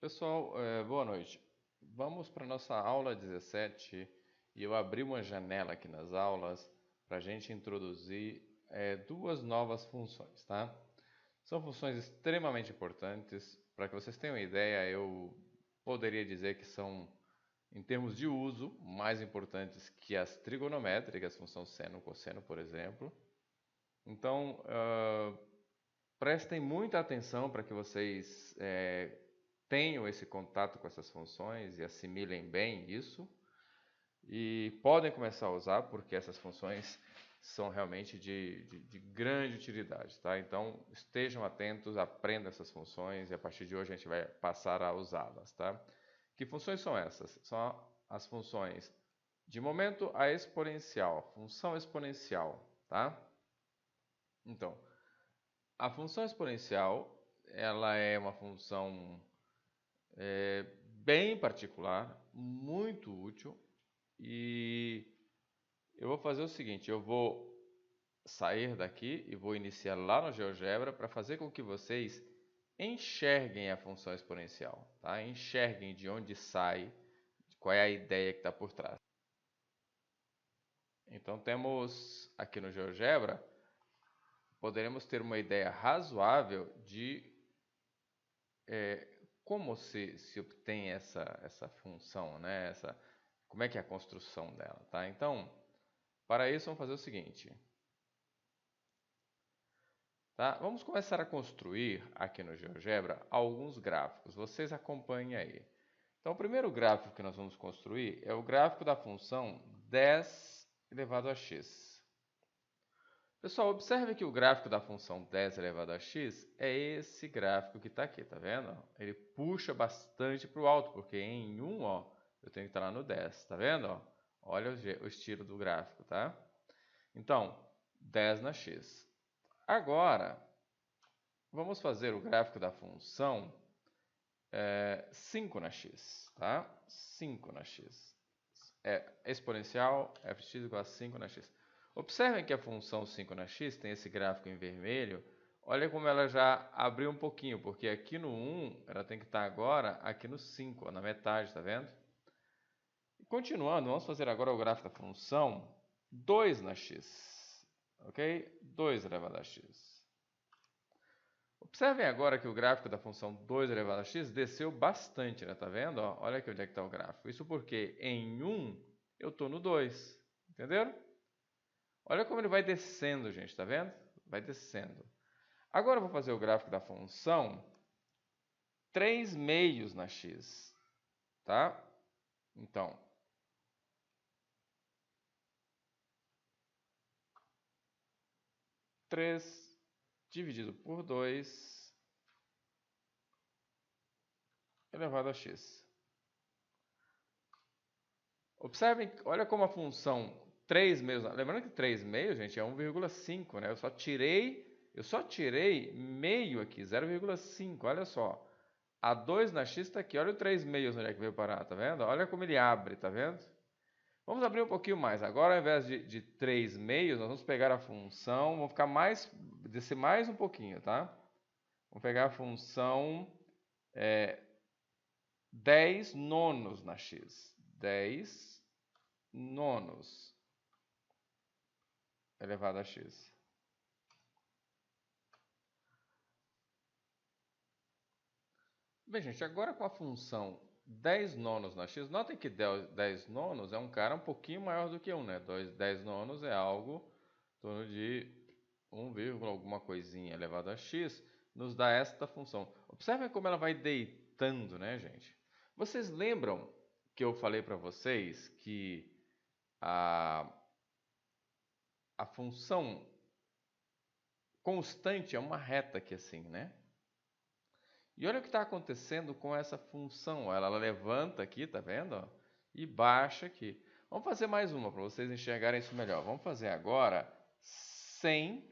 Pessoal, boa noite. Vamos para a nossa aula 17 e eu abri uma janela aqui nas aulas para a gente introduzir duas novas funções, tá? São funções extremamente importantes. Para que vocês tenham ideia, eu poderia dizer que são, em termos de uso, mais importantes que as trigonométricas, função seno, cosseno, por exemplo. Então, prestem muita atenção para que vocês tenham esse contato com essas funções e assimilem bem isso. E podem começar a usar, porque essas funções são realmente de grande utilidade, tá? Então, estejam atentos, aprendam essas funções e a partir de hoje a gente vai passar a usá-las, tá? Que funções são essas? São as funções de momento a exponencial, função exponencial, tá? Então, a função exponencial, ela é uma função bem particular, muito útil, e eu vou fazer o seguinte, eu vou sair daqui e vou iniciar lá no GeoGebra para fazer com que vocês enxerguem a função exponencial, tá? Enxerguem de onde sai, qual é a ideia que está por trás. Então temos aqui no GeoGebra, poderemos ter uma ideia razoável de como se obtém essa função, né? Como é que é a construção dela, tá? Então, para isso vamos fazer o seguinte, tá? Vamos começar a construir aqui no GeoGebra alguns gráficos, vocês acompanhem aí. Então, o primeiro gráfico que nós vamos construir é o gráfico da função 10 elevado a x. Pessoal, observe que o gráfico da função 10 elevado a x é esse gráfico que está aqui, tá vendo? Ele puxa bastante para o alto, porque em 1, ó, eu tenho que estar lá no 10, tá vendo? Olha o estilo do gráfico, tá? Então, 10 na x. Agora, vamos fazer o gráfico da função 5 na x, tá? 5 na x. É exponencial f(x) igual a 5 na x. Observem que a função 5 na x tem esse gráfico em vermelho. Olha como ela já abriu um pouquinho, porque aqui no 1 ela tem que estar agora aqui no 5, ó, na metade, tá vendo? E continuando, vamos fazer agora o gráfico da função 2 na x, ok? 2 elevado a x. Observem agora que o gráfico da função 2 elevado a x desceu bastante, né? Tá vendo? Ó, olha aqui onde é que está o gráfico. Isso porque em 1 eu estou no 2, entenderam? Olha como ele vai descendo, gente, tá vendo? Vai descendo. Agora eu vou fazer o gráfico da função 3 meios na x, tá? Então, 3 dividido por 2 elevado a x. Observem, olha como a função 3 meios, lembrando que 3 meios, gente, é 1,5, né? Eu só tirei meio aqui, 0,5, olha só. A 2 na x está aqui, olha o 3 meios onde é que veio parar, tá vendo? Olha como ele abre, tá vendo? Vamos abrir um pouquinho mais. Agora, ao invés de 3 meios, nós vamos pegar a função, vamos ficar mais, descer mais um pouquinho, tá? Vamos pegar a função 10 nonos na x. 10 nonos elevado a x. Bem, gente, agora com a função 10 nonos na x, notem que 10 nonos é um cara um pouquinho maior do que 1, né? 10 nonos é algo em torno de 1, alguma coisinha elevado a x, nos dá esta função. Observem como ela vai deitando, né, gente? Vocês lembram que eu falei para vocês que a, a função constante é uma reta aqui assim, né? E olha o que está acontecendo com essa função. Ela levanta aqui, tá vendo? Ó, e baixa aqui. Vamos fazer mais uma para vocês enxergarem isso melhor. Vamos fazer agora 100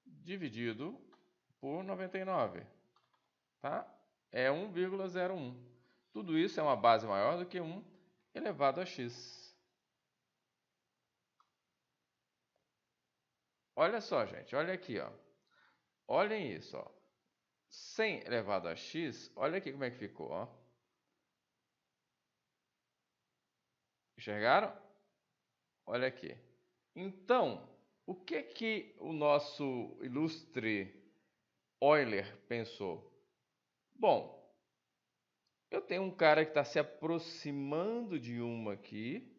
dividido por 99. Tá? É 1,01. Tudo isso é uma base maior do que 1 elevado a x. Olha só, gente. Olha aqui, ó. Olhem isso, ó. 100 elevado a x, olha aqui como é que ficou, ó. Enxergaram? Olha aqui. Então, o que o nosso ilustre Euler pensou? Bom, eu tenho um cara que está se aproximando de 1 aqui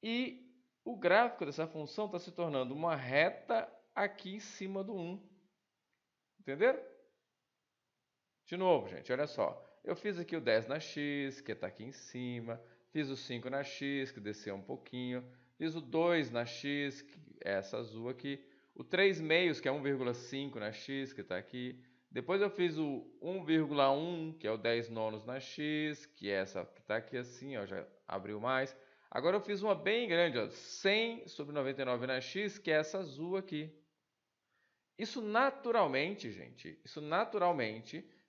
e o gráfico dessa função está se tornando uma reta aqui em cima do 1. Entenderam? De novo, gente, olha só. Eu fiz aqui o 10 na x, que está aqui em cima. Fiz o 5 na x, que desceu um pouquinho. Fiz o 2 na x, que é essa azul aqui. O 3 meios, que é 1,5 na x, que está aqui. Depois eu fiz o 1,1, que é o 10 nonos na x, que é essa que está aqui assim, ó, já abriu mais. Agora eu fiz uma bem grande, ó, 100 sobre 99 na x, que é essa azul aqui. Isso naturalmente, gente,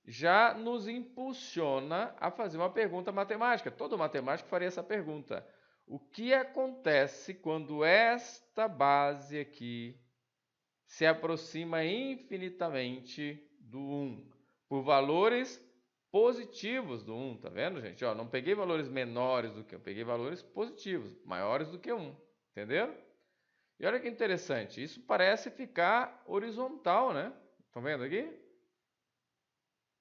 já nos impulsiona a fazer uma pergunta matemática. Todo matemático faria essa pergunta. O que acontece quando esta base aqui se aproxima infinitamente do 1? Por valores positivos do 1, tá vendo, gente? Ó, não peguei valores menores do que 1, peguei valores positivos, maiores do que 1, entenderam? E olha que interessante, isso parece ficar horizontal, né? Estão vendo aqui?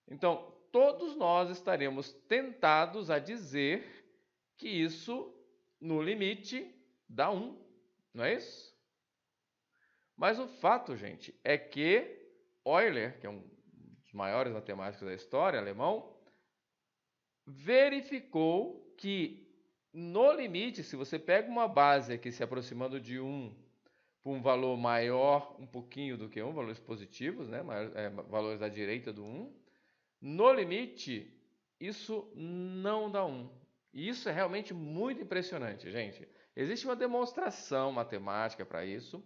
Então, todos nós estaremos tentados a dizer que isso, no limite, dá 1, não é isso? Mas o fato, gente, é que Euler, que é um dos maiores matemáticos da história, alemão, verificou que, no limite, se você pega uma base aqui se aproximando de 1 por um valor maior um pouquinho do que 1, valores positivos, né? Valores à direita do 1, no limite, isso não dá 1. E isso é realmente muito impressionante, gente. Existe uma demonstração matemática para isso.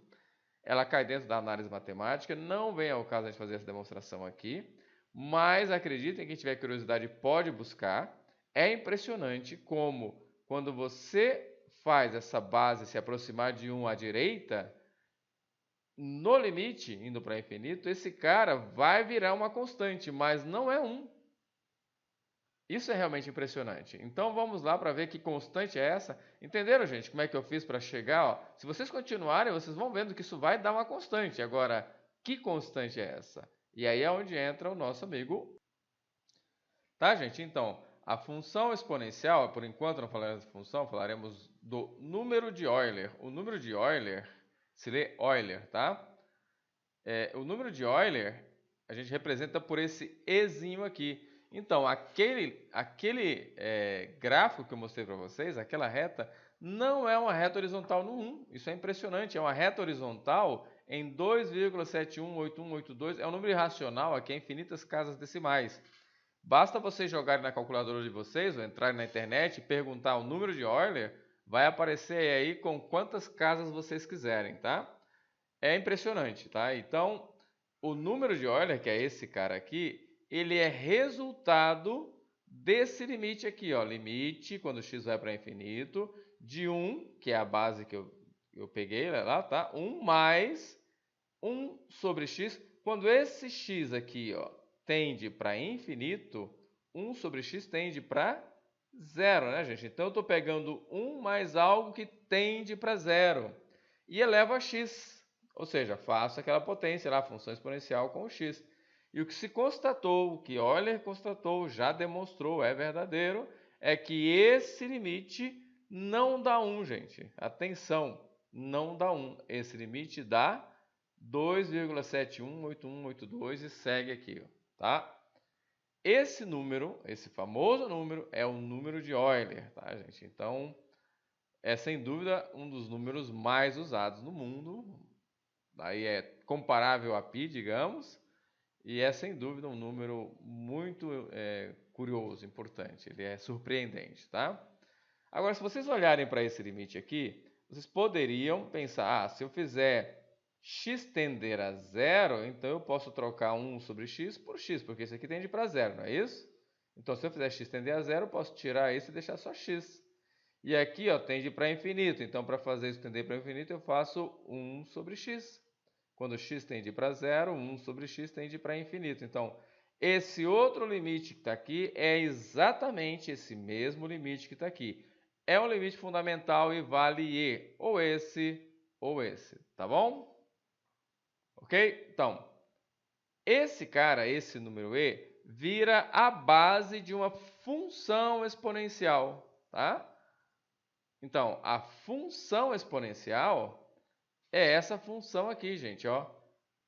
Ela cai dentro da análise matemática. Não vem ao caso a gente fazer essa demonstração aqui. Mas acreditem, quem tiver curiosidade pode buscar. É impressionante como, quando você faz essa base se aproximar de 1 à direita, no limite, indo para infinito, esse cara vai virar uma constante, mas não é 1. Isso é realmente impressionante. Então vamos lá para ver que constante é essa. Entenderam, gente, como é que eu fiz para chegar? Ó? Se vocês continuarem, vocês vão vendo que isso vai dar uma constante. Agora, que constante é essa? E aí é onde entra o nosso amigo. Tá, gente? Então, a função exponencial, por enquanto não falaremos de função, falaremos do número de Euler. O número de Euler se lê Euler, tá? O número de Euler a gente representa por esse ezinho aqui. Então, aquele gráfico que eu mostrei para vocês, aquela reta, não é uma reta horizontal no 1. Isso é impressionante. É uma reta horizontal em 2,718182. É um número irracional aqui, é infinitas casas decimais. Basta vocês jogarem na calculadora de vocês, ou entrarem na internet e perguntar o número de Euler, vai aparecer aí com quantas casas vocês quiserem, tá? É impressionante, tá? Então, o número de Euler, que é esse cara aqui, ele é resultado desse limite aqui, ó. Limite, quando x vai para infinito, de 1, que é a base que eu peguei lá, tá? 1 mais 1 sobre x. Quando esse x aqui, ó, tende para infinito, 1 sobre x tende para zero, né, gente? Então, eu estou pegando 1 mais algo que tende para zero e elevo a x. Ou seja, faço aquela potência lá, a função exponencial com o x. E o que se constatou, o que Euler constatou, já demonstrou, é verdadeiro, é que esse limite não dá 1, gente. Atenção, não dá 1. Esse limite dá 2,718182 e segue aqui, tá? Esse número, esse famoso número, é o número de Euler, tá, gente? Então, é sem dúvida um dos números mais usados no mundo. Aí é comparável a π, digamos, e é sem dúvida um número muito curioso, importante. Ele é surpreendente, tá? Agora, se vocês olharem para esse limite aqui, vocês poderiam pensar, se eu fizer x tender a zero, então eu posso trocar 1 sobre x por x, porque isso aqui tende para zero, não é isso? Então, se eu fizer x tender a zero, eu posso tirar isso e deixar só x. E aqui, ó, tende para infinito. Então, para fazer isso tender para infinito, eu faço 1 sobre x. Quando x tende para zero, 1 sobre x tende para infinito. Então, esse outro limite que está aqui é exatamente esse mesmo limite que está aqui. É um limite fundamental e vale e, ou esse, tá bom? Ok? Então, esse cara, esse número e, vira a base de uma função exponencial, tá? Então, a função exponencial é essa função aqui, gente, ó.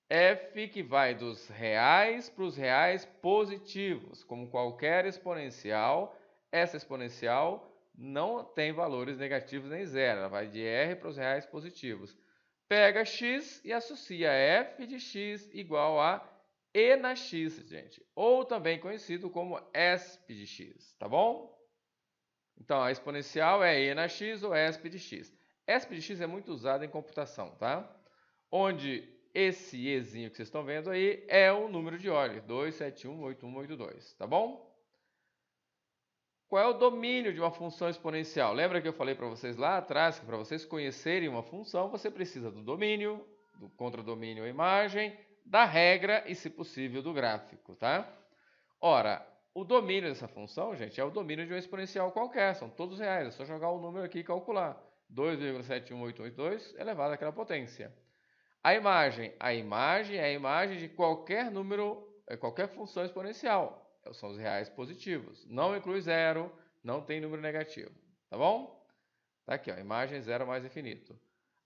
F que vai dos reais para os reais positivos. Como qualquer exponencial, essa exponencial não tem valores negativos nem zero. Ela vai de R para os reais positivos. Pega x e associa f de x igual a e na x, gente. Ou também conhecido como esp de x, tá bom? Então, a exponencial é e na x ou esp de x. Esp de x é muito usado em computação, tá? Onde esse ezinho que vocês estão vendo aí é o número de ordem, 2718182, tá bom? Qual é o domínio de uma função exponencial? Lembra que eu falei para vocês lá atrás que para vocês conhecerem uma função, você precisa do domínio, do contradomínio à imagem, da regra e, se possível, do gráfico, tá? Ora, o domínio dessa função, gente, é o domínio de uma exponencial qualquer, são todos reais, é só jogar o número aqui e calcular. 2,71882 elevado àquela potência. A imagem é a imagem de qualquer número, qualquer função exponencial. São os reais positivos. Não inclui zero, não tem número negativo. Tá bom? Tá aqui, ó, imagem zero mais infinito.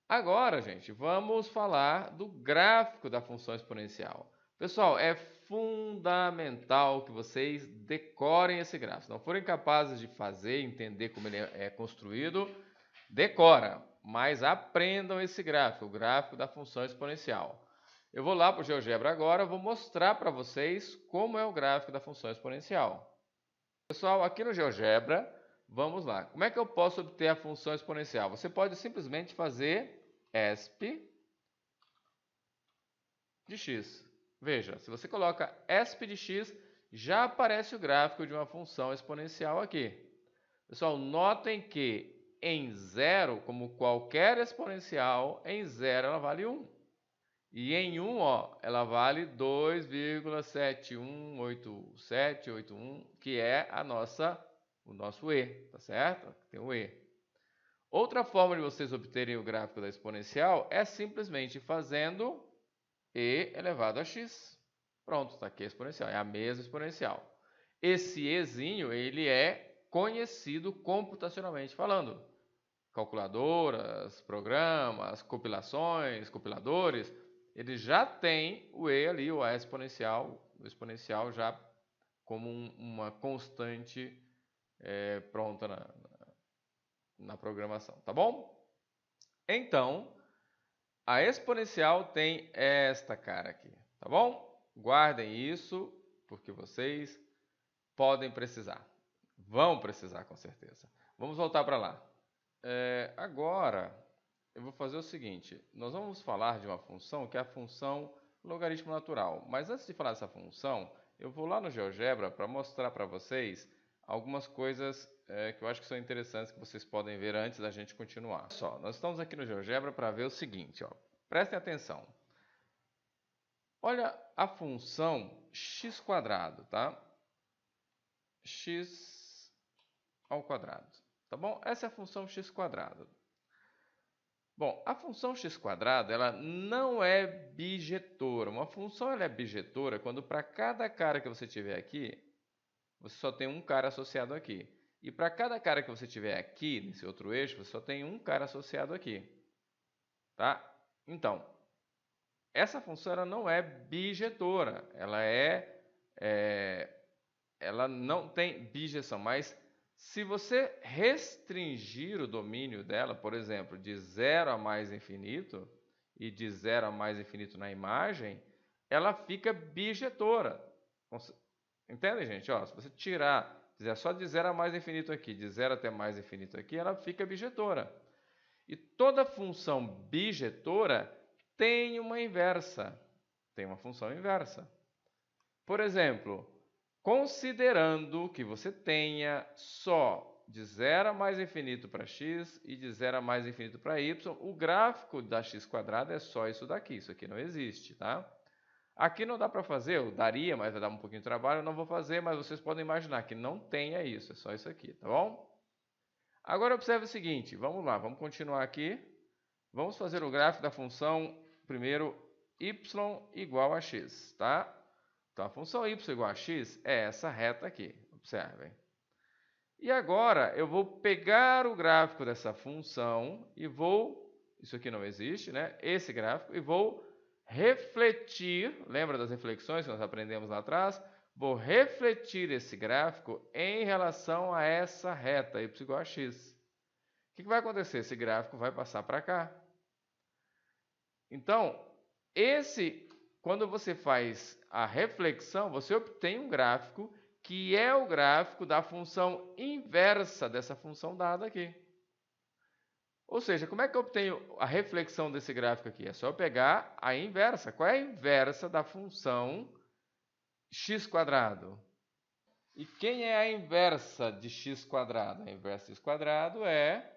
Agora, gente, vamos falar do gráfico da função exponencial. Pessoal, é fundamental que vocês decorem esse gráfico. Se não forem capazes de fazer, entender como ele é construído, decora, mas aprendam esse gráfico, o gráfico da função exponencial. Eu vou lá para o GeoGebra agora, vou mostrar para vocês como é o gráfico da função exponencial. Pessoal, aqui no GeoGebra, vamos lá. Como é que eu posso obter a função exponencial? Você pode simplesmente fazer esp de x. Veja, se você coloca esp de x, já aparece o gráfico de uma função exponencial aqui. Pessoal, notem que em zero, como qualquer exponencial, em zero ela vale 1. E em 1, ó, ela vale 2,718781, que é o nosso e, tá certo? Tem o e. Outra forma de vocês obterem o gráfico da exponencial é simplesmente fazendo e elevado a x. Pronto, está aqui a exponencial, é a mesma exponencial. Esse ezinho, ele é conhecido computacionalmente falando. Calculadoras, programas, compilações, compiladores, eles já têm o e ali, o exponencial já como uma constante pronta na programação, tá bom? Então, a exponencial tem esta cara aqui, tá bom? Guardem isso, porque vocês podem precisar. Vão precisar, com certeza. Vamos voltar para lá. Agora, eu vou fazer o seguinte. Nós vamos falar de uma função que é a função logaritmo natural. Mas antes de falar dessa função, eu vou lá no GeoGebra para mostrar para vocês algumas coisas que eu acho que são interessantes que vocês podem ver antes da gente continuar. Olha só, nós estamos aqui no GeoGebra para ver o seguinte, ó. Prestem atenção. Olha a função x², tá? X ao quadrado, tá bom? Essa é a função x². Bom, a função x², ela não é bijetora. Uma função ela é bijetora quando para cada cara que você tiver aqui, você só tem um cara associado aqui. E para cada cara que você tiver aqui, nesse outro eixo, você só tem um cara associado aqui. Tá? Então, essa função ela não é bijetora. Ela não tem bijeção, mas se você restringir o domínio dela, por exemplo, de 0 a mais infinito, e de 0 a mais infinito na imagem, ela fica bijetora. Entende, gente? Ó, se você fizer só de 0 a mais infinito aqui, de 0 até mais infinito aqui, ela fica bijetora. E toda função bijetora tem uma inversa, tem uma função inversa. Por exemplo, considerando que você tenha só de 0 a mais infinito para x e de 0 a mais infinito para y, o gráfico da x² é só isso daqui, isso aqui não existe, tá? Aqui não dá para fazer, eu daria, mas vai dar um pouquinho de trabalho, eu não vou fazer, mas vocês podem imaginar que não tenha isso, é só isso aqui, tá bom? Agora observe o seguinte, vamos lá, vamos continuar aqui. Vamos fazer o gráfico da função, primeiro, y igual a x, tá? Então, a função y igual a x é essa reta aqui, observem. E agora, eu vou pegar o gráfico dessa função e vou, isso aqui não existe, né? Esse gráfico, e vou refletir, lembra das reflexões que nós aprendemos lá atrás? Vou refletir esse gráfico em relação a essa reta, y igual a x. O que vai acontecer? Esse gráfico vai passar para cá. Então, quando você faz a reflexão, você obtém um gráfico que é o gráfico da função inversa dessa função dada aqui. Ou seja, como é que eu obtenho a reflexão desse gráfico aqui? É só eu pegar a inversa. Qual é a inversa da função x²? E quem é a inversa de x²? A inversa de x² é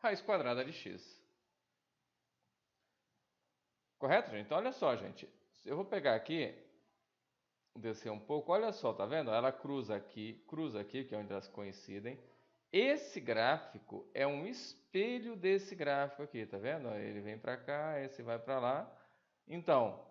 raiz quadrada de x. Correto, gente? Então, olha só, gente. Eu vou pegar aqui, descer um pouco. Olha só, tá vendo? Ela cruza aqui, que é onde elas coincidem. Esse gráfico é um espelho desse gráfico aqui, tá vendo? Ele vem para cá, esse vai para lá. Então,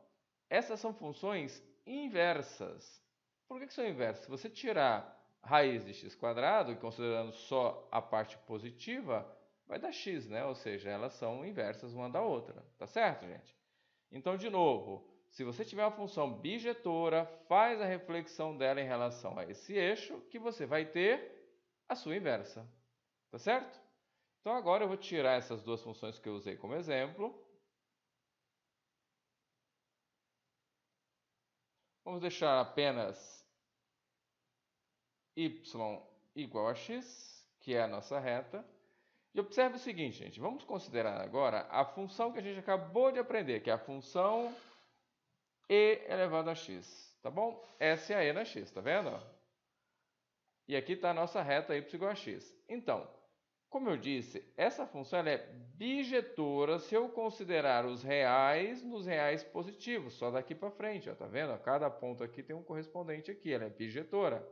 essas são funções inversas. Por que são inversas? Se você tirar raiz de x², e considerando só a parte positiva, vai dar x, né? Ou seja, elas são inversas uma da outra. Tá certo, gente? Então, de novo, se você tiver uma função bijetora, faz a reflexão dela em relação a esse eixo, que você vai ter a sua inversa. Tá certo? Então, agora eu vou tirar essas duas funções que eu usei como exemplo. Vamos deixar apenas y igual a x, que é a nossa reta. E observe o seguinte, gente. Vamos considerar agora a função que a gente acabou de aprender, que é a função e elevado a x. Tá bom? Essa é a e na x, tá vendo? E aqui está a nossa reta y igual a x. Então, como eu disse, essa função ela é bijetora se eu considerar os reais nos reais positivos, só daqui para frente, ó, tá vendo? Cada ponto aqui tem um correspondente aqui, ela é bijetora.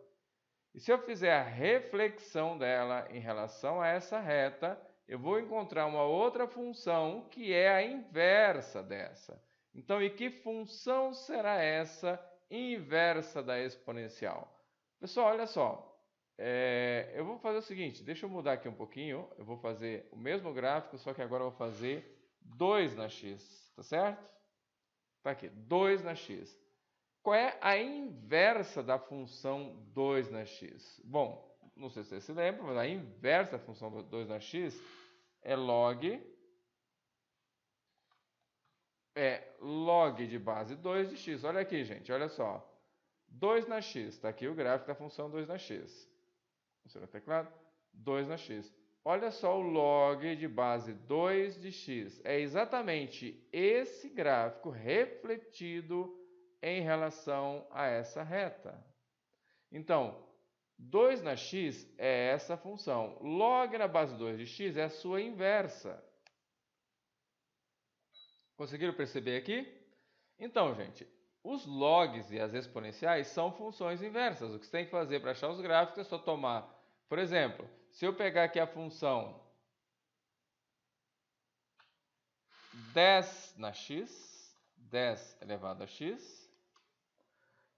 E se eu fizer a reflexão dela em relação a essa reta, eu vou encontrar uma outra função que é a inversa dessa. Então, e que função será essa inversa da exponencial? Pessoal, olha só. Eu vou fazer o seguinte, deixa eu mudar aqui um pouquinho. Eu vou fazer o mesmo gráfico, só que agora eu vou fazer 2 na x, tá certo? Tá aqui, 2 na x. Qual é a inversa da função 2 na x? Bom, não sei se você se lembra, mas a inversa da função 2 na x é log de base 2 de x. Olha aqui, gente, olha só. 2 na x, está aqui o gráfico da função 2 na x. No teclado, 2 na x. Olha só o log de base 2 de x. É exatamente esse gráfico refletido em relação a essa reta. Então, 2 na x é essa função. Log na base 2 de x é a sua inversa. Conseguiram perceber aqui? Então, gente, os logs e as exponenciais são funções inversas. O que você tem que fazer para achar os gráficos é só tomar, por exemplo, se eu pegar aqui a função 10 na x, 10 elevado a x,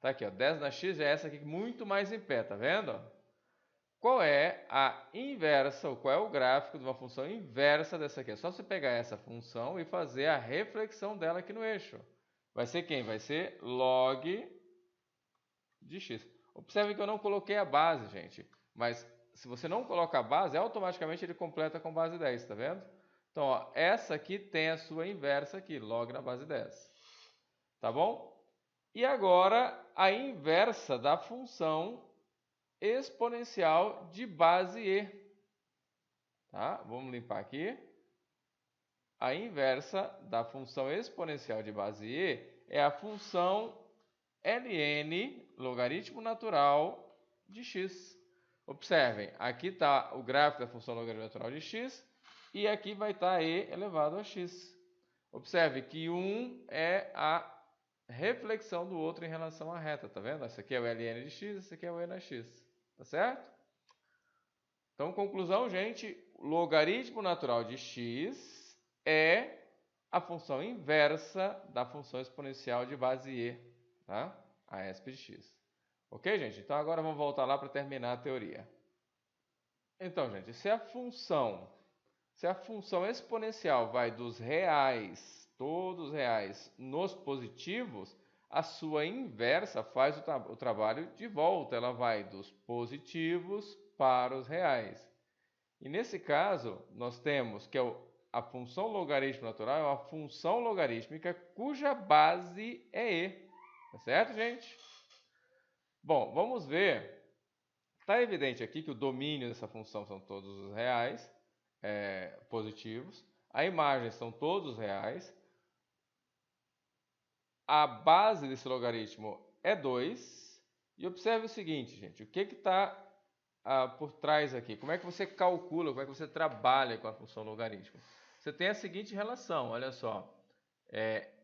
tá aqui, ó, 10 na x é essa aqui muito mais em pé, tá vendo? Qual é a inversa, ou qual é o gráfico de uma função inversa dessa aqui? É só você pegar essa função e fazer a reflexão dela aqui no eixo. Vai ser quem? Vai ser log de x. Observe que eu não coloquei a base, gente. Mas se você não coloca a base, automaticamente ele completa com base 10, tá vendo? Então, ó, essa aqui tem a sua inversa aqui, log na base 10. Tá bom? E agora, a inversa da função exponencial de base e. Tá? Vamos limpar aqui. A inversa da função exponencial de base e é a função ln, logaritmo natural de x. Observem, aqui está o gráfico da função logaritmo natural de x e aqui vai estar e elevado a x. Observe que um é a reflexão do outro em relação à reta, tá vendo? Esse aqui é o ln de x, esse aqui é o e na x, tá certo? Então, conclusão, gente, logaritmo natural de x é a função inversa da função exponencial de base e, tá? A esp de x. Ok, gente? Então, agora vamos voltar lá para terminar a teoria. Então, gente, se a função exponencial vai dos reais, todos reais, nos positivos, a sua inversa faz o trabalho de volta. Ela vai dos positivos para os reais. E nesse caso, nós temos que a função logaritmo natural é uma função logarítmica cuja base é e. Tá certo, gente? Bom, vamos ver. Está evidente aqui que o domínio dessa função são todos os reais, positivos. A imagem são todos reais. A base desse logaritmo é 2. E observe o seguinte, gente. O que está por trás aqui? Como é que você calcula, como é que você trabalha com a função logaritmo? Você tem a seguinte relação, olha só.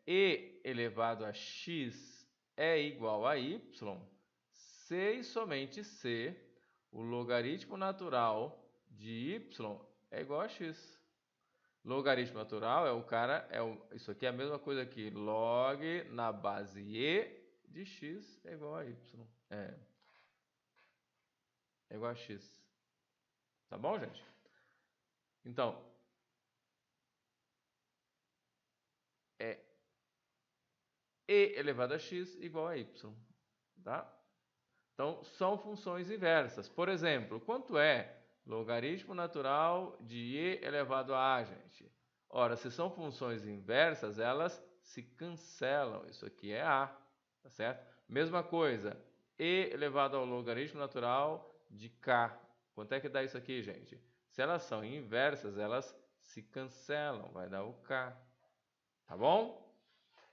E elevado a x é igual a y, se e somente se o logaritmo natural de y é igual a x. Logaritmo natural isso aqui é a mesma coisa que log na base e de x é igual a y. É igual a x. Tá bom, gente? Então, é e elevado a x igual a y. Tá? Então, são funções inversas. Por exemplo, quanto é logaritmo natural de e elevado a a, gente? Ora, se são funções inversas, elas se cancelam. Isso aqui é a, tá certo? Mesma coisa, e elevado ao logaritmo natural de k. Quanto é que dá isso aqui, gente? Se elas são inversas, elas se cancelam. Vai dar o k. Tá bom?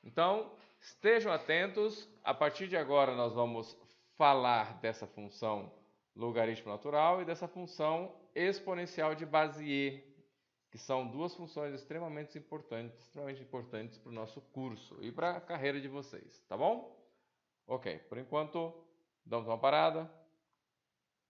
Então, estejam atentos. A partir de agora, nós vamos falar dessa função logaritmo natural e dessa função exponencial de base e, que são duas funções extremamente importantes para o nosso curso e para a carreira de vocês, tá bom? Ok, por enquanto, damos uma parada.